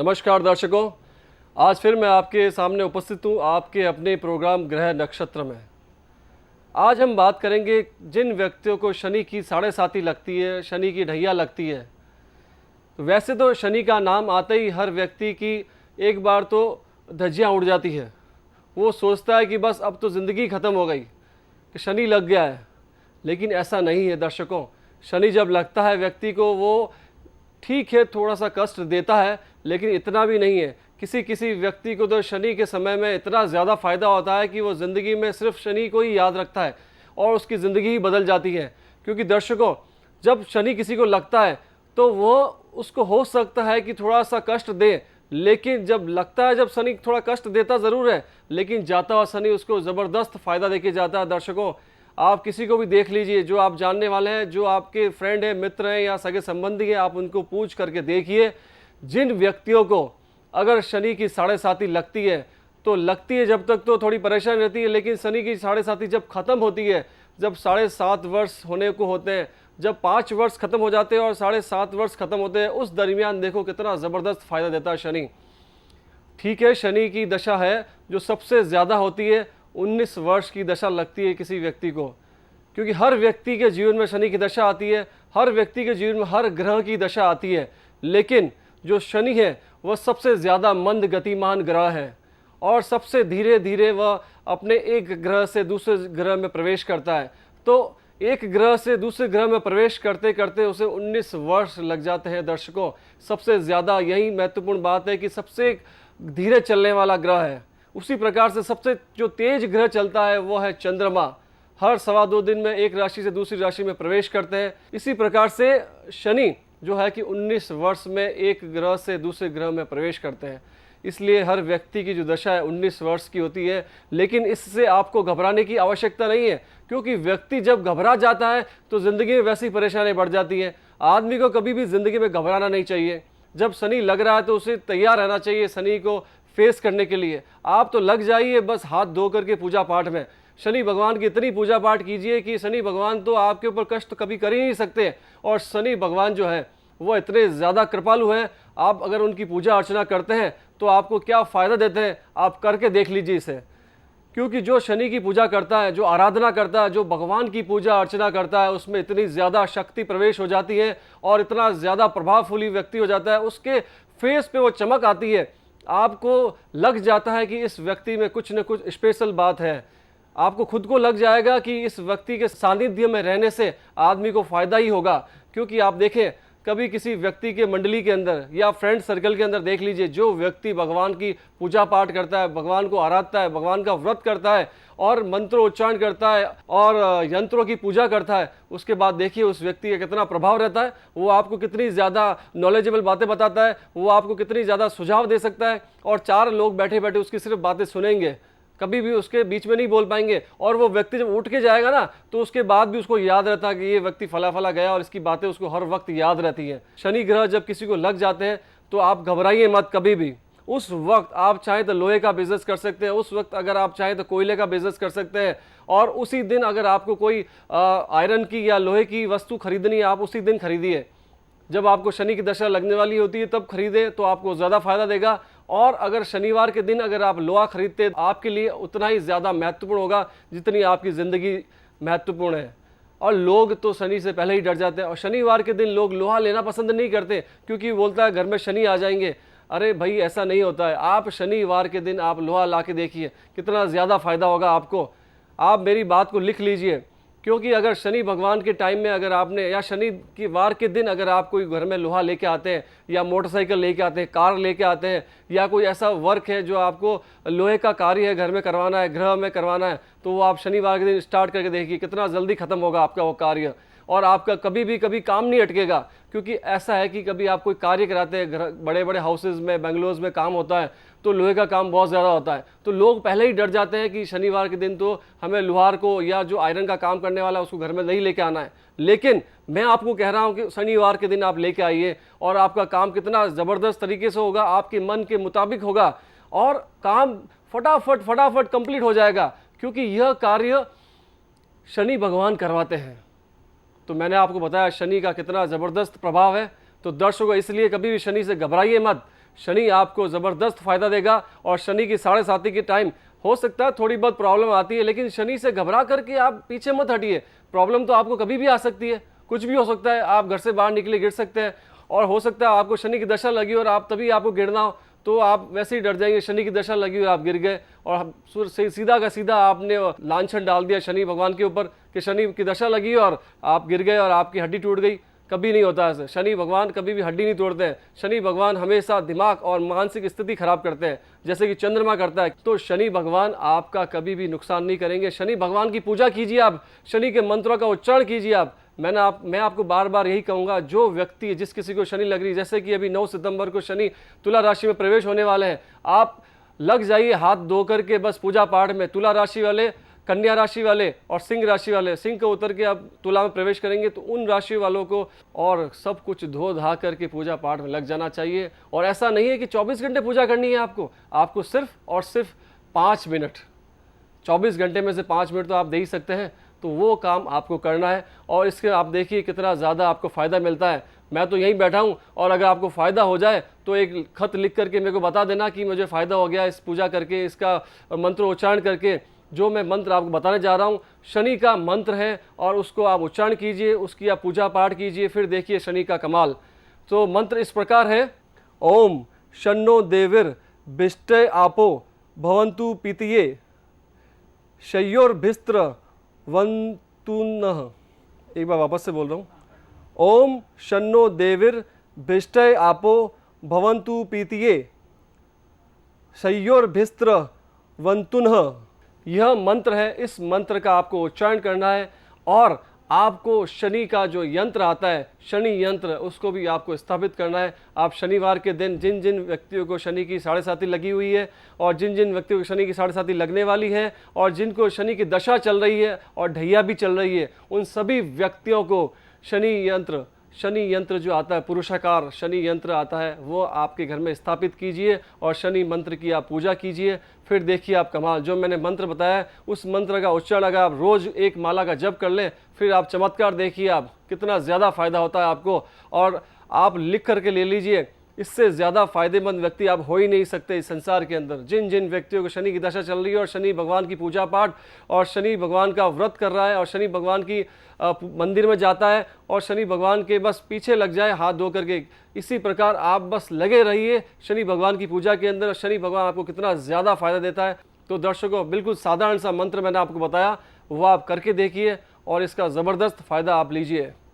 नमस्कार दर्शकों, आज फिर मैं आपके सामने उपस्थित हूँ आपके अपने प्रोग्राम ग्रह नक्षत्र में। आज हम बात करेंगे जिन व्यक्तियों को शनि की साढ़े साती लगती है, शनि की ढैया लगती है। वैसे तो शनि का नाम आते ही हर व्यक्ति की एक बार तो धज्जियाँ उड़ जाती है। वो सोचता है कि बस अब तो ज़िंदगी ख़त्म हो गई, कि शनि लग गया है। लेकिन ऐसा नहीं है दर्शकों। शनि जब लगता है व्यक्ति को, वो ठीक है थोड़ा सा कष्ट देता है, लेकिन इतना भी नहीं है। किसी किसी व्यक्ति को तो शनि के समय में इतना ज़्यादा फ़ायदा होता है कि वो ज़िंदगी में सिर्फ शनि को ही याद रखता है और उसकी ज़िंदगी ही बदल जाती है। क्योंकि दर्शकों, जब शनि किसी को लगता है तो वो उसको हो सकता है कि थोड़ा सा कष्ट दे, लेकिन जब लगता है, जब शनि थोड़ा कष्ट देता ज़रूर है, लेकिन जाता हुआ शनि उसको ज़बरदस्त फ़ायदा देके जाता है। दर्शकों, आप किसी को भी देख लीजिए, जो आप जानने वाले हैं, जो आपके फ्रेंड हैं, मित्र हैं या सगे संबंधी हैं, आप उनको पूछ करके देखिए। जिन व्यक्तियों को अगर शनि की साढ़े साती लगती है, तो लगती है जब तक तो थोड़ी परेशान रहती है, लेकिन शनि की साढ़े साती जब ख़त्म होती है, जब 7.5 वर्ष होने को होते हैं, जब 5 वर्ष ख़त्म हो जाते हैं और 7.5 वर्ष ख़त्म होते हैं, उस दरमियान देखो कितना ज़बरदस्त फ़ायदा देता है शनि। ठीक है, शनि की दशा है जो सबसे ज़्यादा होती है, 19 वर्ष की दशा लगती है किसी व्यक्ति को। क्योंकि हर व्यक्ति के जीवन में शनि की दशा आती है, हर व्यक्ति के जीवन में हर ग्रह की दशा आती है, लेकिन जो शनि है वह सबसे ज़्यादा मंद गतिमान ग्रह है और सबसे धीरे धीरे वह अपने एक ग्रह से दूसरे ग्रह में प्रवेश करता है। तो एक ग्रह से दूसरे ग्रह में प्रवेश करते करते उसे 19 वर्ष लग जाते हैं। दर्शकों, सबसे ज़्यादा यही महत्वपूर्ण बात है कि सबसे धीरे चलने वाला ग्रह है। उसी प्रकार से सबसे जो तेज ग्रह चलता है वो है चंद्रमा। हर 2.25 दिन में एक राशि से दूसरी राशि में प्रवेश करते हैं। इसी प्रकार से शनि जो है कि 19 वर्ष में एक ग्रह से दूसरे ग्रह में प्रवेश करते हैं। इसलिए हर व्यक्ति की जो दशा है 19 वर्ष की होती है, लेकिन इससे आपको घबराने की आवश्यकता नहीं है। क्योंकि व्यक्ति जब घबरा जाता है तो ज़िंदगी में वैसी परेशानी बढ़ जाती है। आदमी को कभी भी ज़िंदगी में घबराना नहीं चाहिए। जब शनि लग रहा है तो उसे तैयार रहना चाहिए शनि को फेस करने के लिए। आप तो लग जाइए बस हाथ धो करके पूजा पाठ में। शनि भगवान की इतनी पूजा पाठ कीजिए कि शनि भगवान तो आपके ऊपर कष्ट कभी कर ही नहीं सकते। और शनि भगवान जो है वो इतने ज़्यादा कृपालु हैं, आप अगर उनकी पूजा अर्चना करते हैं तो आपको क्या फ़ायदा देते हैं, आप करके देख लीजिए इसे। क्योंकि जो शनि की पूजा करता है, जो आराधना करता है, जो भगवान की पूजा अर्चना करता है, उसमें इतनी ज़्यादा शक्ति प्रवेश हो जाती है और इतना ज़्यादा प्रभावशाली व्यक्ति हो जाता है, उसके फेस पे वो चमक आती है। आपको लग जाता है कि इस व्यक्ति में कुछ न कुछ स्पेशल बात है। आपको खुद को लग जाएगा कि इस व्यक्ति के सानिध्य में रहने से आदमी को फ़ायदा ही होगा। क्योंकि आप देखें, कभी किसी व्यक्ति के मंडली के अंदर या फ्रेंड सर्कल के अंदर देख लीजिए, जो व्यक्ति भगवान की पूजा पाठ करता है, भगवान को आराधता है, भगवान का व्रत करता है और मंत्रोच्चारण करता है और यंत्रों की पूजा करता है, उसके बाद देखिए उस व्यक्ति का कितना प्रभाव रहता है। वो आपको कितनी ज़्यादा नॉलेजेबल बातें बताता है, वो आपको कितनी ज़्यादा सुझाव दे सकता है और 4 लोग बैठे बैठे उसकी सिर्फ बातें सुनेंगे, कभी भी उसके बीच में नहीं बोल पाएंगे। और वो व्यक्ति जब उठ के जाएगा ना, तो उसके बाद भी उसको याद रहता है कि ये व्यक्ति फला फला गया और इसकी बातें उसको हर वक्त याद रहती हैं। शनि ग्रह जब किसी को लग जाते हैं तो आप घबराइए मत कभी भी। उस वक्त आप चाहें तो लोहे का बिजनेस कर सकते हैं, उस वक्त अगर आप चाहें तो कोयले का बिजनेस कर सकते हैं, और उसी दिन अगर आपको कोई आयरन की या लोहे की वस्तु खरीदनी है, आप उसी दिन खरीदिए। जब आपको शनि की दशा लगने वाली होती है तब खरीदें तो आपको ज़्यादा फायदा देगा। और अगर शनिवार के दिन अगर आप लोहा खरीदते आपके लिए उतना ही ज़्यादा महत्वपूर्ण होगा जितनी आपकी ज़िंदगी महत्वपूर्ण है। और लोग तो शनि से पहले ही डर जाते हैं और शनिवार के दिन लोग लोहा लेना पसंद नहीं करते, क्योंकि बोलता है घर में शनि आ जाएंगे। अरे भाई, ऐसा नहीं होता है। आप शनिवार के दिन आप लोहा ला के देखिए, कितना ज़्यादा फ़ायदा होगा आपको। आप मेरी बात को लिख लीजिए, क्योंकि अगर शनि भगवान के टाइम में अगर आपने, या शनि की वार के दिन अगर आप कोई घर में लोहा लेके आते हैं या मोटरसाइकिल लेके आते हैं, कार लेके आते हैं, या कोई ऐसा वर्क है जो आपको लोहे का कार्य है घर में करवाना है, गृह में करवाना है, तो वो आप शनिवार के दिन स्टार्ट करके देखिए, कितना जल्दी ख़त्म होगा आपका वो कार्य और आपका कभी काम नहीं अटकेगा। क्योंकि ऐसा है कि कभी आप कोई कार्य कराते हैं, घर बड़े बड़े हाउसेज में, बंगलोज में काम होता है, तो लोहे का काम बहुत ज़्यादा होता है, तो लोग पहले ही डर जाते हैं कि शनिवार के दिन तो हमें लोहार को या जो आयरन का काम करने वाला है उसको घर में नहीं लेके आना है। लेकिन मैं आपको कह रहा हूं कि शनिवार के दिन आप लेके आइए और आपका काम कितना ज़बरदस्त तरीके से होगा, आपके मन के मुताबिक होगा और काम फटाफट कंप्लीट हो जाएगा, क्योंकि यह कार्य शनि भगवान करवाते हैं। तो मैंने आपको बताया शनि का कितना ज़बरदस्त प्रभाव है। तो दर्शकों, इसलिए कभी भी शनि से घबराइए मत। शनि आपको ज़बरदस्त फ़ायदा देगा। और शनि की 7:30 के टाइम हो सकता है थोड़ी बहुत प्रॉब्लम आती है, लेकिन शनि से घबरा करके आप पीछे मत हटिए। प्रॉब्लम तो आपको कभी भी आ सकती है, कुछ भी हो सकता है, आप घर से बाहर निकले गिर सकते हैं, और हो सकता है आपको शनि की दशा लगी और आप तभी आपको गिरना हो, तो आप वैसे ही डर जाएंगे। शनि की दशा लगी और आप गिर गए, और सीधा का सीधा आपने लांछन डाल दिया शनि भगवान के ऊपर कि शनि की दशा लगी और आप गिर गए और आपकी हड्डी टूट गई। कभी नहीं होता ऐसे। शनि भगवान कभी भी हड्डी नहीं तोड़ते हैं। शनि भगवान हमेशा दिमाग और मानसिक स्थिति खराब करते हैं, जैसे कि चंद्रमा करता है। तो शनि भगवान आपका कभी भी नुकसान नहीं करेंगे। शनि भगवान की पूजा कीजिए, आप शनि के मंत्रों का उच्चारण कीजिए। आप मैं आपको बार बार यही कहूँगा, जो व्यक्ति जिस किसी को शनि लग रही, जैसे कि अभी 9 सितंबर को शनि तुला राशि में प्रवेश होने वाले हैं, आप लग जाइए हाथ धो करके बस पूजा पाठ में। तुला राशि वाले, कन्या राशि वाले और सिंह राशि वाले, सिंह को उतर के आप तुला में प्रवेश करेंगे तो उन राशि वालों को और सब कुछ धो धा करके पूजा पाठ में लग जाना चाहिए। और ऐसा नहीं है कि 24 घंटे पूजा करनी है आपको सिर्फ और सिर्फ 5 मिनट, 24 घंटे में से 5 मिनट तो आप दे ही सकते हैं, तो वो काम आपको करना है। और इसके आप देखिए कितना ज़्यादा आपको फ़ायदा मिलता है। मैं तो यहीं बैठा हूँ, और अगर आपको फ़ायदा हो जाए तो एक खत लिख करके मेरे को बता देना कि मुझे फ़ायदा हो गया इस पूजा करके, इसका मंत्र उच्चारण करके। जो मैं मंत्र आपको बताने जा रहा हूँ शनि का मंत्र है, और उसको आप उच्चारण कीजिए, उसकी आप पूजा पाठ कीजिए, फिर देखिए शनि का कमाल। तो मंत्र इस प्रकार है, ओम शन्नो देविर बिष्टे आपो भवन्तु पीतिये शय्योर्भिस्त्र वन्तुनः। एक बार वापस से बोल रहा हूँ, ओम शन्नो देविर भिष्टय आपो भवन्तु पीतिये शय्योर्भिस्त्र वन्तुनः। यह मंत्र है। इस मंत्र का आपको उच्चारण करना है, और आपको शनि का जो यंत्र आता है, शनि यंत्र, उसको भी आपको स्थापित करना है। आप शनिवार के दिन जिन जिन व्यक्तियों को शनि की 7:30 लगी हुई है, और जिन जिन व्यक्तियों को शनि की 7:30 लगने वाली है, और जिनको शनि की दशा चल रही है और ढैया भी चल रही है, उन सभी व्यक्तियों को शनि यंत्र जो आता है, पुरुषाकार शनि यंत्र आता है, वो आपके घर में स्थापित कीजिए और शनि मंत्र की आप पूजा कीजिए। फिर देखिए आप कमाल। जो मैंने मंत्र बताया उस मंत्र का उच्चारण अगर आप रोज़ एक माला का जप कर लें, फिर आप चमत्कार देखिए आप कितना ज़्यादा फायदा होता है आपको। और आप लिख करके ले लीजिए, इससे ज़्यादा फायदेमंद व्यक्ति आप हो ही नहीं सकते इस संसार के अंदर। जिन जिन व्यक्तियों को शनि की दशा चल रही है और शनि भगवान की पूजा पाठ और शनि भगवान का व्रत कर रहा है और शनि भगवान की मंदिर में जाता है और शनि भगवान के बस पीछे लग जाए हाथ धो करके, इसी प्रकार आप बस लगे रहिए शनि भगवान की पूजा के अंदर। शनि भगवान आपको कितना ज़्यादा फायदा देता है। तो दर्शकों, बिल्कुल साधारण सा मंत्र मैंने आपको बताया, वो आप करके देखिए और इसका ज़बरदस्त फ़ायदा आप लीजिए।